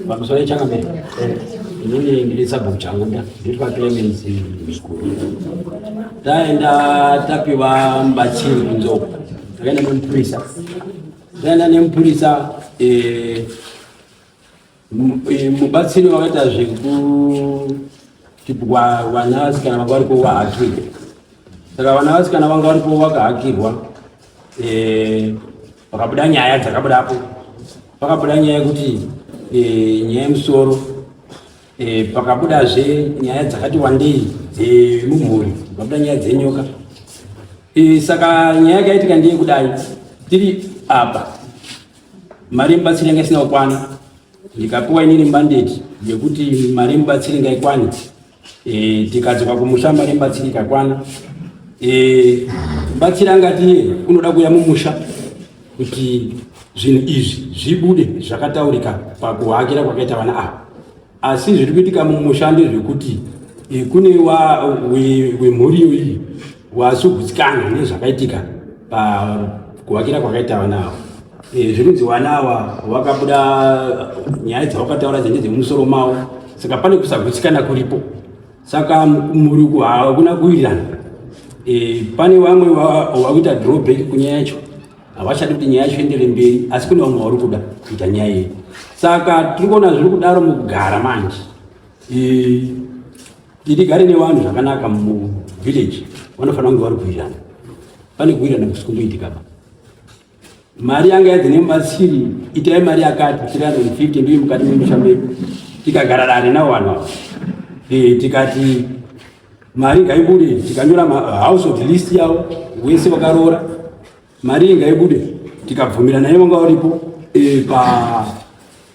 Bamusole changa mbele. Nini ngilisa buchanga nditwa Clemens school. Taenda tapiwa mbachiri kunzoko. Takaenda nempurisa. Taenda nempurisa mubatsiri wakaita zveku tipwa vanasikana vanga varipo vahakirwa. Saka vanasikana vanga varipo vakahakirwa pakabuda nyaya dzakabudapo. Pakabuda nyaya yekuti nyaya yemusoro pakabudazve nyaya dzakati wandei dzemumhuri, pakabuda nyaya dzenyoka. Saka nyaya yakaitika ndeye kudai tiri apa mari yemubatsiri yanga isina kukwana, ndikapiwa inini mandate yekuti mari yemubatsiri ngaikwani. Tikadzoka kumusha mari yemubatsiri ikakwana. Mubatsiri angati unoda kuuya mumusha kuti zvinhu izvi zvibude zvakataurika pakuhakira kwakaita vana ava. Asi zviri kuitika mumusha ndezvekuti kune wemhuri iyi wasugutsikana nezvakaitika pakuhakira kwakaita vana ava. Zvinonzi vana ava vakabuda nyaya dzavakataura dzinenge dzemumusoro mavo, saka pane kusagutsikana kuripo. Saka mhuri uku hakuna kuwirirana. Pane vamwe vakuita drawback kunyaya yacho, havachadi kuti nyaya yacho iendere mberi, asi kune vamwe vari kuda kuita nyaya iyi. Saka tiri kuona zviri kudaro mukugara manje. Tigare nevanhu zvakanaka muvillage, vanofanira kunge vari kuwirirana. Pane kuwirirana kusiri kumboitika pa. Mari yanga yadzine mubatsiri itai mari yakati 350 ndiyo mukati memusha medu. Tikagara dare navo vanhu ava. Tikati mari ngaibude, tikanyora house of list yavo wese vakaroora, mari ngaibude, tikabvumira naye vanga varipo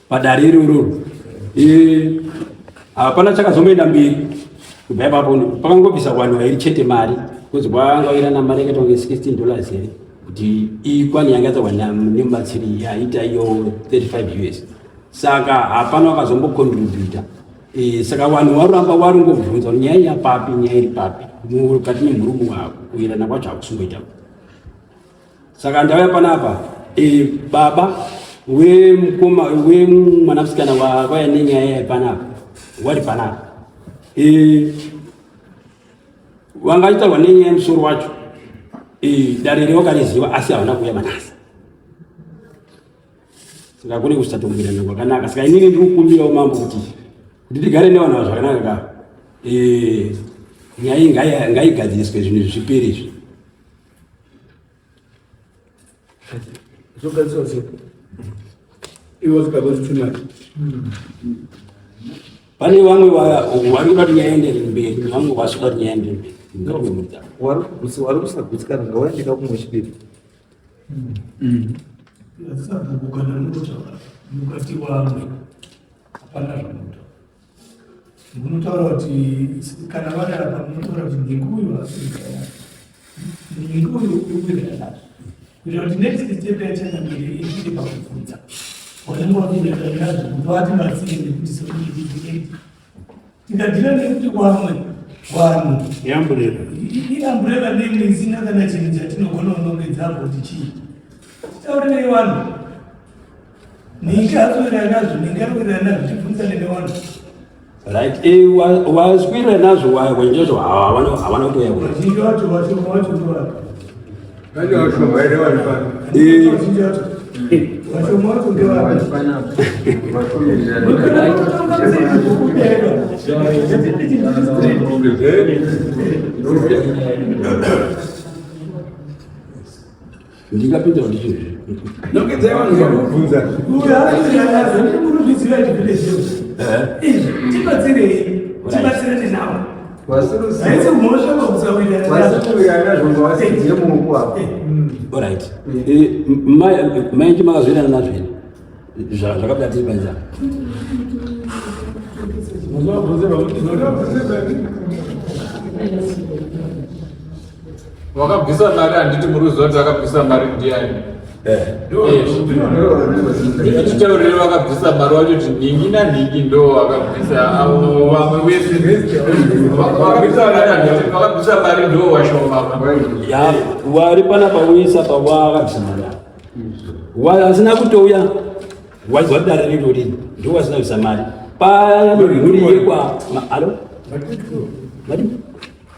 padare iroro. Hapana chakazomboenda mberi. Kubva ipapo pakangobvisa vanhu vairi chete mari, kuzi kwangawirana mari yakaita kunge $16 here kuti ikwani yanga yadzawana nemubatsiri yaita iyo $35. Saka hapana wakazombocontributa. Saka vanhu varamba varongobvunza kuti nyaya yapapi, nyaya iri papi mukati memhurumu wako, kuwirirana kwacho hakusumboita. Saka ndauya panapa, baba wemwanasikana wakauya nenyaya yapanapa wari panapa. Vangaitaurwa nenyaya yemusoro wacho, dare revakariziva asi havana kuuya manasi. Saka kune kusatombirana kwakanaka. Saka inini ndiri kukumbirawo mambo kuti tigare nevanhu ava zvakanaka ka. Nyaya iyi ngaigadziriswe zvinhu zvipere izvi. Zogadziriswa sei? Ivo zvikabatsira. Pane vamwe vari kuda kuti nyaya iendere mberi, vamwe vasikuda kuti nyaya iendere mberi. Wari kusagutsikana ngawaendeka kumwe chipiri. Mukati wamwe hapana zvinoita. Munotaura kuti kana vadara pamunotaura kuti ndinguyu asirikana. Ndinguyu urikuwirirana. Kuita kuti next step yachaenda mberi ichiri pakubvunza. Wanenge wakuwirirana nazvo kuti vati matsiri nekuti sekundiiiti. Tikadhira nekuti wamwe vanhu iamburera neimwe isina kana chinhu chatinogona kunongedzapo kuti chii. Taure nevanhu. Ninge atwira nazvo, ninge atwira nazvo, tibvunzane nevanhu. Right, waswira nazvo wenjezvo havana kutoya kuda. Vazhinji vacho ndovaka. Vazhinji vacho ndovaka. Ndingapinda kuti chizvi. Nongedzai vanhu vakubvunza. Tibatsirane navo. Haisi kumhosva pakusawirana zvongo vasidzire muoko apo. Alright. Mainji makazvirana nazvo here? Zvakabuda tiri panza. Wakabvisa mari handiti muruziva kuti wakabvisa mari ndiani. Tichitaurire wakabvisa mari wacho kuti ningi nanhingi ndo wakabvisa vamwe vese. Wakabvisa mari ndo washoma. Wari panapa uisa pawakabvisa mari. Asina kutouya wadzwadara rirori ndio wasina kusamari paya muri kwa alo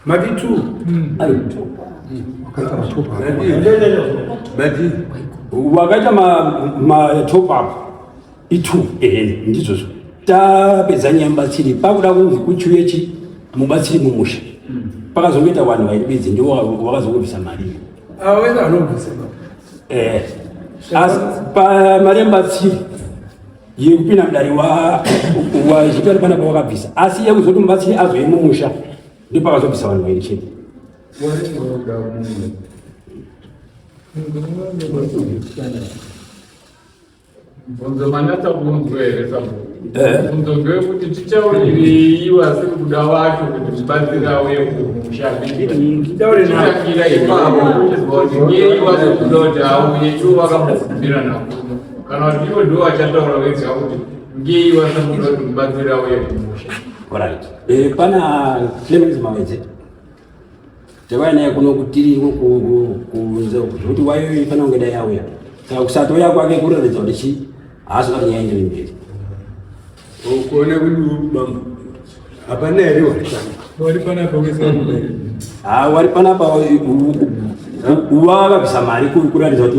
Maditu. alo Madi. wakaita ma top up itu ndizo tapedza nyambatsiri pakuda kunzi kuchuyechi mubatsiri mumusha pakazongoita vanhu vaibidzi ndio wakazongobvisa mari awena anobvisa asi pamari yembatsiri yekupinda mudare wazvitari pana pawakabvisa asi yekuzoti mubatsiri azoye mumusha ndipo pakazobvisa vanhu vairi chete Bvunzo manata kubvunzwa here sabhuku. Bvunzo ngewekuti tichaurirei siri kuda wacho kuti mubatsira auye kumusha. Tichatangira ipapo uchizwa kuti ngei wasiri kuda kuti auye iwo wakambobvumira nakuno. Kana kuti iwo ndiwo wachataura wega kuti ngei wasiri kuda kuti mubatsira auye kumusha. Alright. Pana Clemens Mawedze. Tewainaye kuno kutiri kunze kuti wayo ifana ungeda yauya. Saka kusatoya kwake kuratidza kuti chi haasina kunyaenda mberi. Ukuona kuti hapana here wari panapa wari panapa wakabvisa mari kuratidza kuti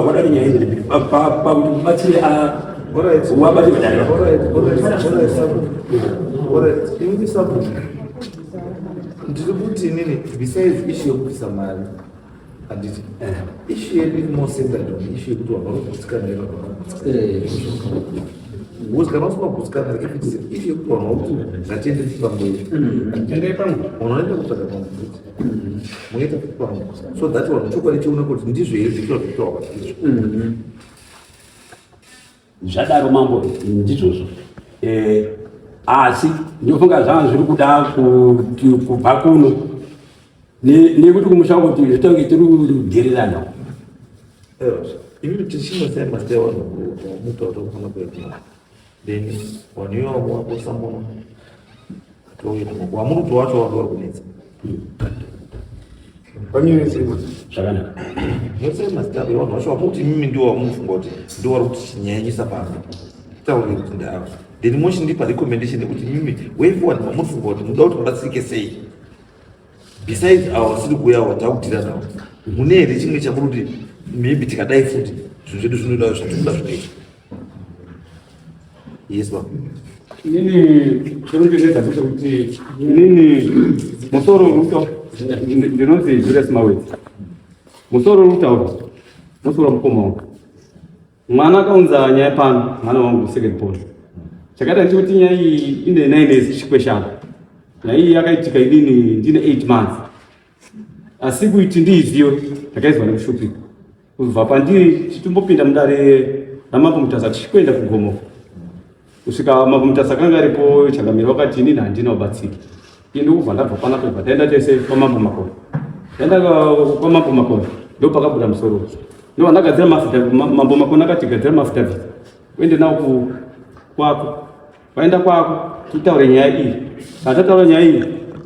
wadari nyaenda mberi pakuti mubatsire wabati kudare. ndiri kuti inini besides issue yekubvisa mari handiti issue yedu iri more centered on issue yekuti vanhu varikugutsikana because kana usingagutsikana if it is an issue yekuti vanhu vakuti ngatiende tipamberi vanhu vanoenda kutsvaga pamubvudzi munoita pamwe so that vanhu chokwadi chiona kuti ndizvo here zvikiro zvekutaura kwatizvo zvadaro mambo ndizvozvo asi ndinofunga zvanga zviri kuda kubva kuno nekuti kumusha kuti zvitonge tiri kudhererana imimi tichingasai mastai vanhu mutaura kufana kuita then vanhu ivavo vakosamona toita wamuruto wacho wanga vari kunetsa zvakanaka nosai mastai vanhu vacho vamukuti imimi ndiwo wamunofunga kuti ndiwo vari kuti chinyanyisa pano taurire kuti ndava then mochindipa recommendation yekuti mimi way forward mamufunga kuti muda kuti mubatsirike sei besides our siri kuya watakudhira nawo mune here chimwe chamuri kuti maybe tikadai futi zvinhu zvedu zvinoda zvatinoda zvinoita yes ma inini chirongedzedza kuti inini musoro ruto ndinonzi Julius Mawedze musoro rutaura musoro mukoma wangu mwana akaunza nyaya pano mwana wangu second born chakaita ndikuti nyaya iyi ine 9 years chikweshana nyaya iyi yakaitika idini ndine 8 months asi kuti ndiiziyo ndakaizwa nekushupika kubva pandiri chitombopinda mudare ramambo mutasa tichikwenda kugomo kusvika mambo mutasa akanga aripo changamiro wakati inini handina ubatsiri iye ndokubva ndabva panapa ibva taenda tese kwamambo makore taenda kwamambo makore ndo pakabuda musoro ndo vandagadzira mambo makore akati gadzira mafitavhiti uende nawo kwako waenda kwako titaure nyaya iyi kana tataura nyaya iyi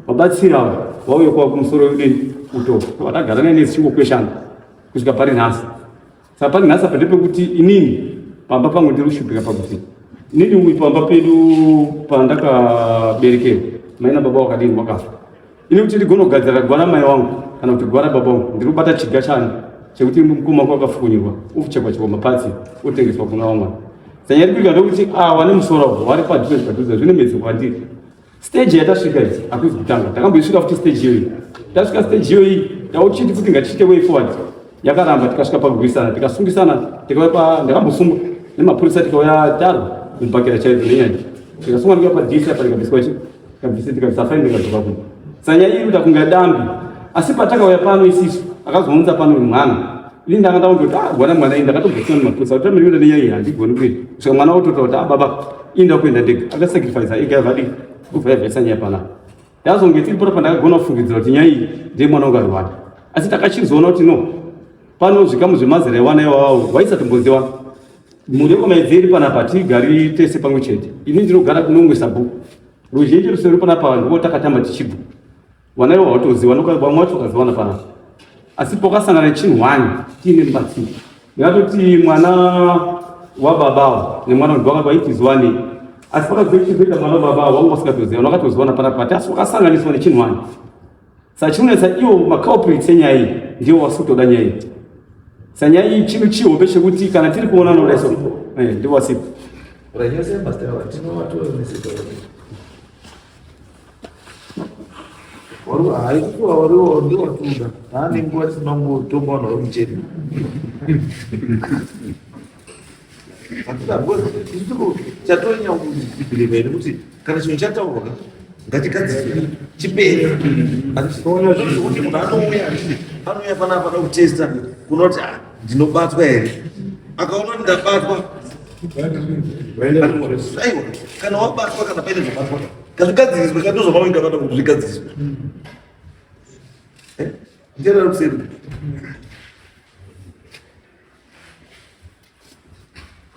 wabatsirawo wauye kwako kumusoro udini utoro wadagara nene sichingokweshana kusvika pari nhasi saka pari nhasi apa ndepekuti inini pamba pangu ndiri kushupika pakuti inini pamba pedu pandakaberekerwa mai nababa wakadini wakafa ini kuti ndigona kugadzira gwara mai wangu kana kuti gwara baba wangu ndiri kubata chiga chani chekuti mukoma wako wakafukunyirwa uchekwachekwa mapatsi utengeswa kuna vamwana sanyari kuika ndokuti wane musoro wari padhuze zvine medzi kwandiri stage yatasvika idzi akuzi kutanga takamboisvika futi stage iyoyi tasvika stage iyoyi tauchiti futi ngatichiite way forward yakaramba tikasvika pakurwisana tikasungisana tikauya ndakambosungwa nemapurisa tikauya taro kumbakira chaidzo nenyaya tikasungwa ndikuya padhisi apa tikabvisa faini tikadzoka kuno sanyaya iri kuita kunga dambi asi patakauya pano isisu akazounza pano mwana ini ndanga ndaundoti gwana mwana iyi ndakatombosina nemapurisa kuti tamiriuda nenyaya iyi handigoni kuita kusvika mwana otota kuti baba inda kuenda ndega akasacrifice ega zvadii kubva yabvisa nyaya panapa ndazonge tiri pora pandakagona kufungidzira kuti nyaya iyi ndiye mwana ungarwanda asi takachizoona kuti no pano zvikamu zvemazera ewana iwawawo waisatombonziwa mhuri yekwamaedzeri panapa tigari tese pamwe chete ini ndinogara kunongwesa bhuku ruzhinji rusere ruri panapa ndiko takatamba tichibva wana iwawo watoziva vamwe wacho ukaziwana panapa asi pokasangana chinhwani tiine mubatsiri ndingatoti mwana wa babao ni mwana ndwanga baitizwani asipaka kuzoita mwana babao wangu wasikatoze wakati uzwana para pata asuka sanga ni sone chinwani sa chune sa iyo makao pritsenya hii ndio wasuto danya hii sanya hii chinu chiwo beshe kuti kana tiri kuona no leso ndio wasipo unajua sema tena watu wamesita waru haikuwa waru ndio watuda nani ngwati mambo tomba na mcheni Akila bwana kitu cha tonya ukipile kuti kana chinhu chataurwa ngatikadzisire chipere andisona kuti munhu anouya panapa da kutesta kunoti ndinobatwa here akaona ndingabatwa aiwa kana wabatwa kana paine zvabatwa ngazvigadziriswe kana ndozvamaoita kana kuti zvigadziriswe ndichada kuseri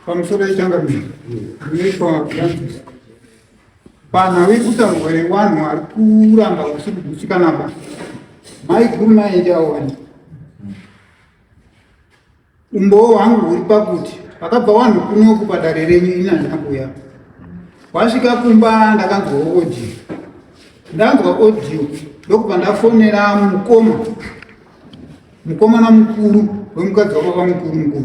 pamusoro yechangamiro inoitwa Francis pana wekutaurwa rewanhu ari kuramba usiku kuchikanapa maiguru maenjaoni umbowo hwangu huri pakuti pakabva wanhu kunoku padare renyu inanhakuya wasvika kumba ndakanzwa audio ndanzwa audio ndokubva ndafonera mukomana mukuru wemukadzi wababa mukuru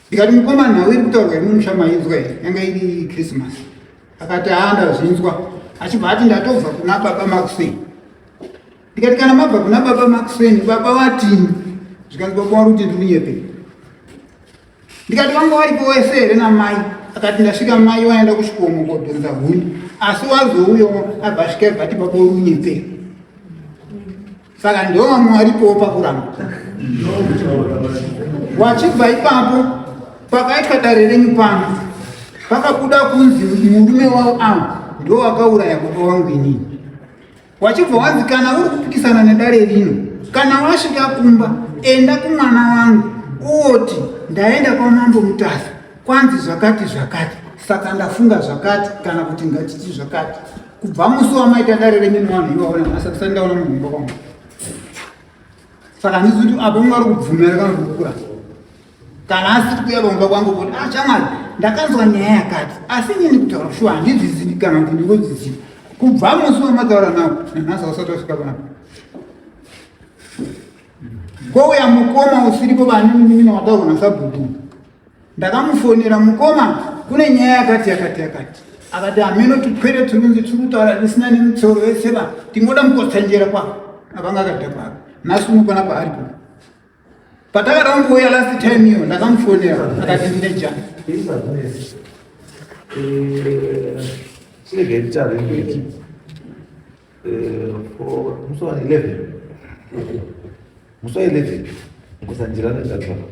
ndikati mukomana nawe iri kutaurwa imumusha maizwa here yanga iri Christmas akati ndazvinzwa achibva ati ndatobva kuna baba Maxwell ndikati kana mabva kuna baba Maxwell baba watini zvikanzi baba wari kuti ndimunyepe ndikati vanga varipo wese here namai akati ndasvika mai waenda kuchikomo kodhonza huni asi wazouyo abva svika bvati baba uri unyepe saka ndo vamwe varipowo pakuramba wachibva ipapo pakaitwa dare renyu pano pakabuda kunzi murume wavo ndo wakauraya baba wangu inini wachibva wanzi kana uri kupikisana nedare rino kana wasvika kumba enda kumwana wangu uoti ndaenda kwamambo Mutasa kwanzi zvakati saka ndafunga zvakati kana kuti ngatiti zvakati kubva musi wamaita dare renyu nevanhu ivaona masakisa ndaona mumba kwangu saka ndizvi kuti apo mwari kubvumira kana kukura kana asiti kuya pamumba kwangu kuti chamwari ndakanzwa nyaya yakati asi nyini kutaura shuwa handidzizivi kana kuti ndingodziziva kubva musi wamataura nawo nanhasi ausati wasvika panapa kwouya mukoma usiripo vaninimina wataurwa nasabhuku ndakamufonera mukoma kune nyaya yakati akati hameno tikwere turunzi tiri kutaura risina nemutsoro weseva tingoda mukotsanjera kwako akanga akadhapaka nhasi unokona paaripo patakadangouya last time iyo ndakamufonera akati ndine jana sinegaitare musi wa 11 nkusanjirana ndakava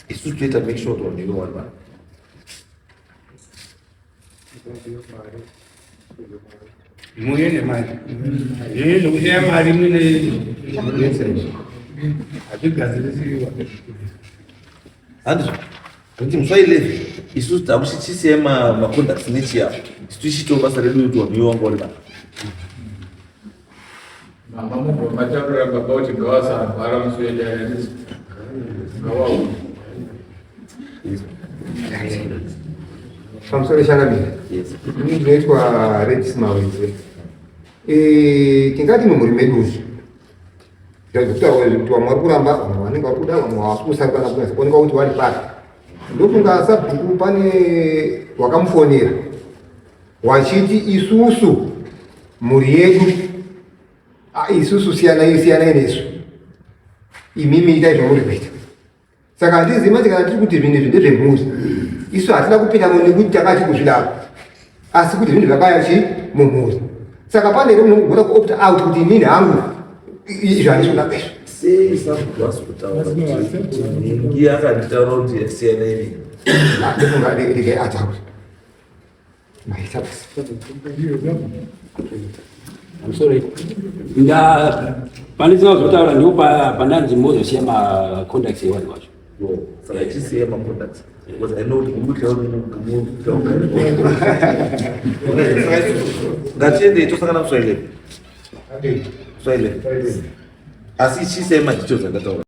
isu toita make sure kuti ndinowana vanhu muine mari yeye kushaya mari mune atigadzirisiwa handizvo kuti musi wa 11 isu takuchisiya maconducts nechiya isu tichitawo basa redu kuti wanhu wanga uri vanhu mama mungu mataura baba kuti ngawasarwara musoendera ngawawo pamusoro changamira inoitwa Regis Mawenzi tingati mumhuri medu uzu zvazokutaurwa kuti vamwe vari kuramba vamwe vanenge vari kuda vamwe havasikusarikana kunasa kuoneka kuti vari pari ndofunga sabhuku pane wakamufonera wachiti isusu mhuri yedu isusu siyanai nesu imimi itai zvamuri kuita saka handizivi mati kana tiri kuti zvinhu izvi ndezvemhuri isu hatina kupinda nekuti takati kuzvidaro asi kuti zvinhu zvakaya chi mumhuri saka pane rinogona kuopt out kuti inini hangu izvo handisi kuda pezvo sei sabhuku asi kutaura kuti ningi akanditaura kuti yasiyana ini ndofunga regai atauri maita basi I'm sorry. Pandisina kuzotaura ndipo pandanzi mozosiya maconducts evanhu vacho saka ichisiya maconducts because I know kuti ngatiende tosangana kuswaile asi ichisiya madetails akataura